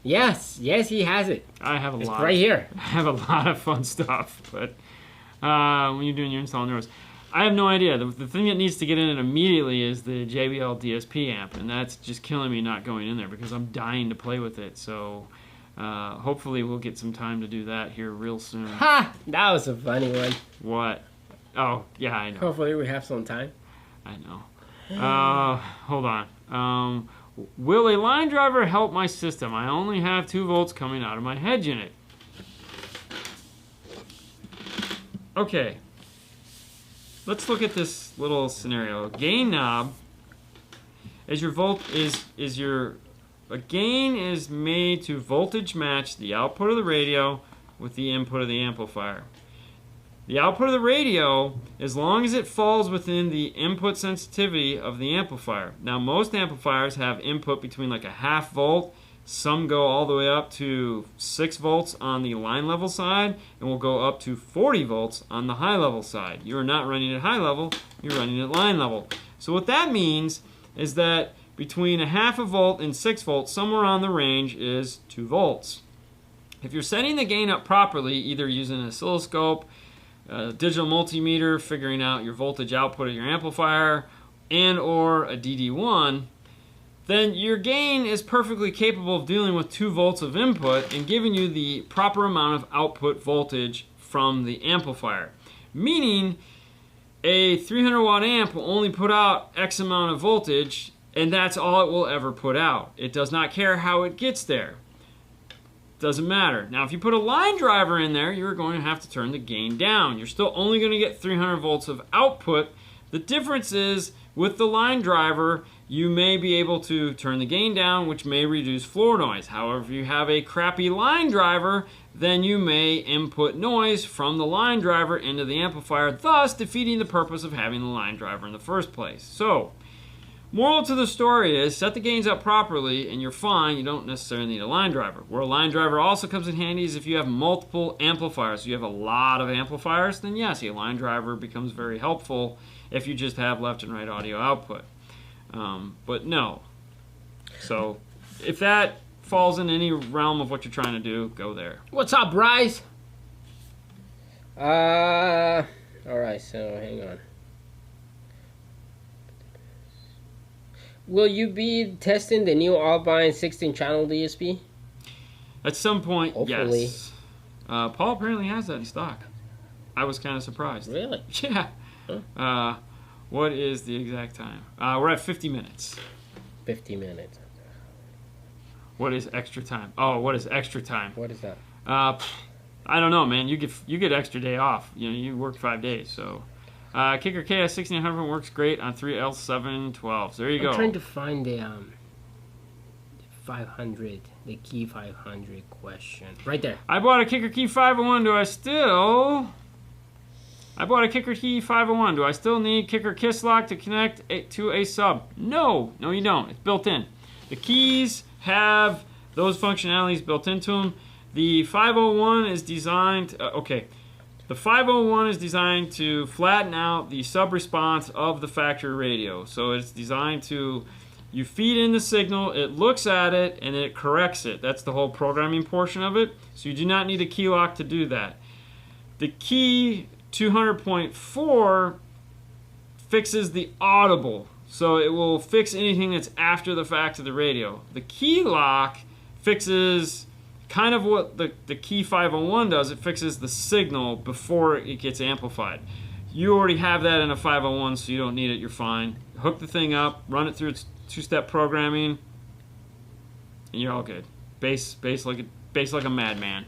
Yes, he has it. I have a lot. It's right here. I have a lot of fun stuff, but when you're doing your install on yours, I have no idea. The thing that needs to get in it immediately is the JBL DSP amp, and that's just killing me not going in there because I'm dying to play with it. So hopefully we'll get some time to do that here real soon. Ha! That was a funny one. What? Oh, yeah, I know. Hopefully we have some time. I know. Hold on. Will a line driver help my system? I only have 2 volts coming out of my head unit. Okay. Let's look at this little scenario. Gain knob is a gain is made to voltage match the output of the radio with the input of the amplifier. The output of the radio, as long as it falls within the input sensitivity of the amplifier. Now, most amplifiers have input between like a 0.5 volt. Some go all the way up to 6 volts on the line level side, and will go up to 40 volts on the high level side. You're not running at high level, you're running at line level. So what that means is that between a 0.5 volt and 6 volts, somewhere on the range is 2 volts. If you're setting the gain up properly, either using an oscilloscope, digital multimeter, figuring out your voltage output of your amplifier, and or a DD1, then your gain is perfectly capable of dealing with 2 volts of input and giving you the proper amount of output voltage from the amplifier. Meaning a 300 watt amp will only put out X amount of voltage, and that's all it will ever put out. It does not care how it gets there. Doesn't matter. Now, if you put a line driver in there, you're going to have to turn the gain down. You're still only going to get 300 volts of output. The difference is, with the line driver, you may be able to turn the gain down, which may reduce floor noise. However, if you have a crappy line driver, then you may input noise from the line driver into the amplifier, thus defeating the purpose of having the line driver in the first place. So, moral to the story is, set the gains up properly and you're fine. You don't necessarily need a line driver. Where a line driver also comes in handy is if you have multiple amplifiers. You have a lot of amplifiers, then yes, a line driver becomes very helpful if you just have left and right audio output. But no. So if that falls in any realm of what you're trying to do, go there. What's up, Bryce? Alright, so hang on. Will you be testing the new Alpine 16-channel DSP? At some point, hopefully. Yes. Paul apparently has that in stock. I was kind of surprised. Really? Yeah. Huh? What is the exact time? We're at 50 minutes. 50 minutes. What is extra time? Oh, what is extra time? What is that? I don't know, man. You get extra day off. You know, you work 5 days. So, Kicker KS 6900 works great on 3 L712s. There you go. I'm trying to find the 500, the key 500 question. Right there. I bought a Kicker Key 501. I bought a Kicker Key 501. Do I still need Kicker Kiss Lock to connect to a sub? No, you don't. It's built in. The keys have those functionalities built into them. The 501 is designed, the 501 is designed to flatten out the sub response of the factory radio. So it's designed to, you feed in the signal, it looks at it, and it corrects it. That's the whole programming portion of it. So you do not need a key lock to do that. The key 200.4 fixes the audible. So it will fix anything that's after the fact of the radio. The key lock fixes kind of what the key 501 does. It fixes the signal before it gets amplified. You already have that in a 501, so you don't need it. You're fine. Hook the thing up, run it through its two-step programming, and you're all good. Bass like a madman.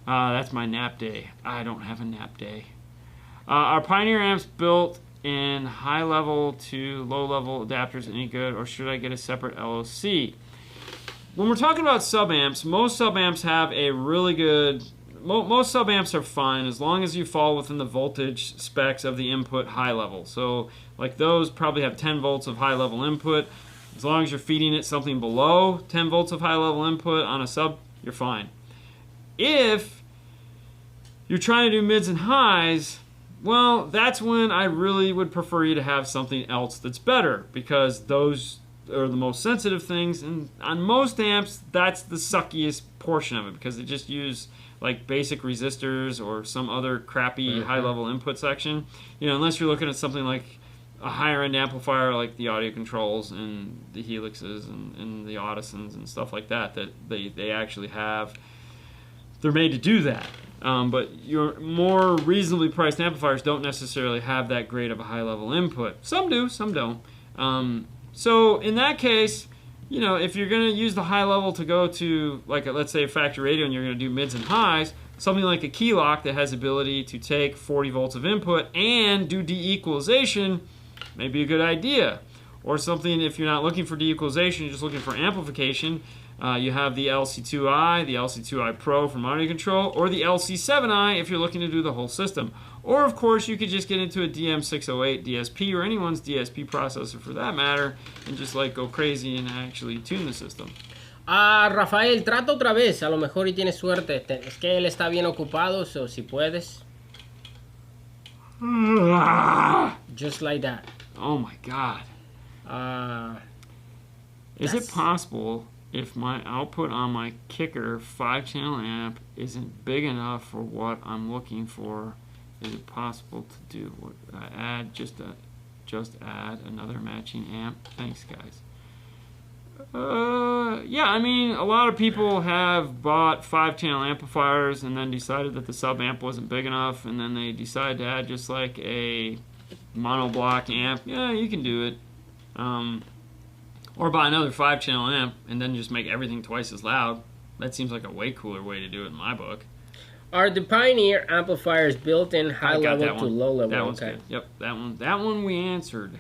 That's my nap day. I don't have a nap day. Are Pioneer amps built in high-level to low-level adapters any good, or should I get a separate LOC? When we're talking about sub-amps, most sub-amps have a really good... Most sub-amps are fine as long as you fall within the voltage specs of the input high-level. So, like those probably have 10 volts of high-level input. As long as you're feeding it something below 10 volts of high-level input on a sub, you're fine. If you're trying to do mids and highs, well, that's when I really would prefer you to have something else that's better, because those are the most sensitive things, and on most amps, that's the suckiest portion of it, because they just use like basic resistors or some other crappy high-level input section. You know, unless you're looking at something like a higher-end amplifier like the audio controls and the helixes and the Audisons and stuff like that, that they actually have. They're made to do that. But your more reasonably priced amplifiers don't necessarily have that great of a high-level input. Some do, some don't. So in that case, you know, if you're going to use the high level to go to, like, let's say a factory radio, and you're going to do mids and highs, something like a key lock that has the ability to take 40 volts of input and do de-equalization may be a good idea. Or something, if you're not looking for de-equalization, you're just looking for amplification, you have the LC2i, the LC2i Pro from audio control, or the LC7i if you're looking to do the whole system. Or, of course, you could just get into a DM608 DSP or anyone's DSP processor for that matter and just like go crazy and actually tune the system. Rafael, trata otra vez. A lo mejor y tienes suerte. Es que él está bien ocupado, so si puedes. Just like that. Oh my God. Is it possible if my output on my Kicker 5-channel amp isn't big enough for what I'm looking for? Is it possible to do what just add another matching amp? Thanks, guys. Yeah, I mean, a lot of people have bought 5-channel amplifiers and then decided that the sub amp wasn't big enough, and then they decided to add just like a monoblock amp. Yeah, you can do it. Or buy another 5-channel amp and then just make everything twice as loud. That seems like a way cooler way to do it in my book. Are the Pioneer amplifiers built in high level to low level? That one's good. Yep, that one we answered.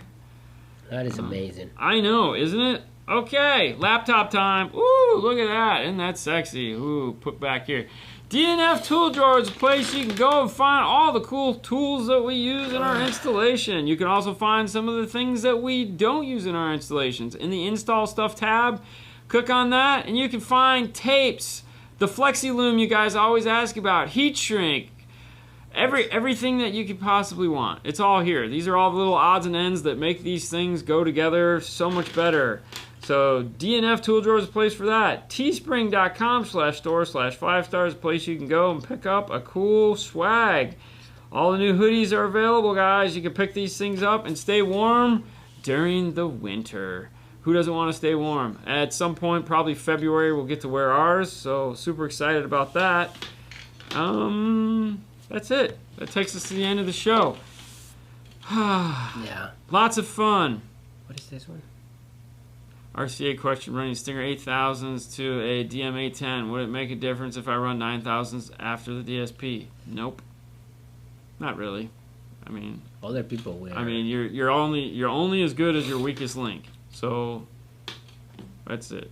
That is amazing. I know, isn't it? Okay, laptop time. Ooh, look at that. Isn't that sexy? Ooh, put back here. DNF Tool Drawer is a place you can go and find all the cool tools that we use in our installation. You can also find some of the things that we don't use in our installations. In the Install Stuff tab, click on that, and you can find tapes, the Flexi Loom you guys always ask about, heat shrink, everything that you could possibly want. It's all here. These are all the little odds and ends that make these things go together so much better. So DNF Tool Drawer is a place for that. Teespring.com/store/5stars is a place you can go and pick up a cool swag. All the new hoodies are available, guys. You can pick these things up and stay warm during the winter. Who doesn't want to stay warm? At some point, probably February, we'll get to wear ours. So super excited about that. That's it. That takes us to the end of the show. Yeah. Lots of fun. What is this one? RCA question, running Stinger 8000s to a DM810. Would it make a difference if I run 9000s after the DSP? Nope. Not really. I mean, other people will. I mean, you're only as good as your weakest link. So that's it.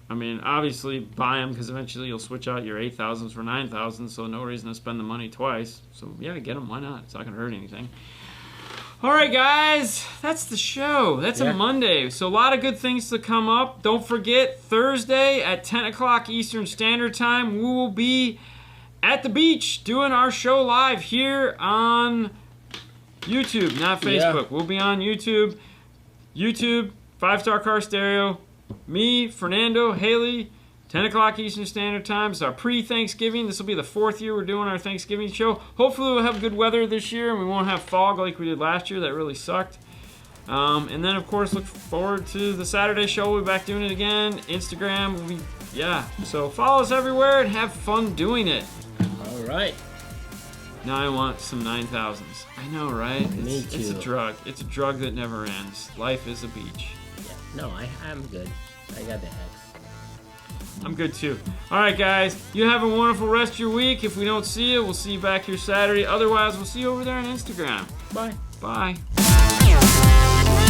I mean, obviously buy them because eventually you'll switch out your 8000s for 9000s, so no reason to spend the money twice. So yeah, get them. Why not? It's not gonna hurt anything. All right, guys, that's the show. That's a Monday. So a lot of good things to come up. Don't forget, Thursday at 10 o'clock Eastern Standard Time, we will be at the beach doing our show live here on YouTube, not Facebook. Yeah. We'll be on YouTube. YouTube, 5-Star Car Stereo. Me, Fernando, Haley, 10 o'clock Eastern Standard Time. It's our pre-Thanksgiving. This will be the 4th year we're doing our Thanksgiving show. Hopefully we'll have good weather this year and we won't have fog like we did last year. That really sucked. And then, of course, look forward to the Saturday show. We'll be back doing it again. Instagram will be, So follow us everywhere and have fun doing it. All right. Now I want some 9000s. I know, right? Me too. It's a drug. It's a drug that never ends. Life is a beach. No, I'm good. I got the X. I'm good too. All right, guys. You have a wonderful rest of your week. If we don't see you, we'll see you back here Saturday. Otherwise, we'll see you over there on Instagram. Bye. Bye.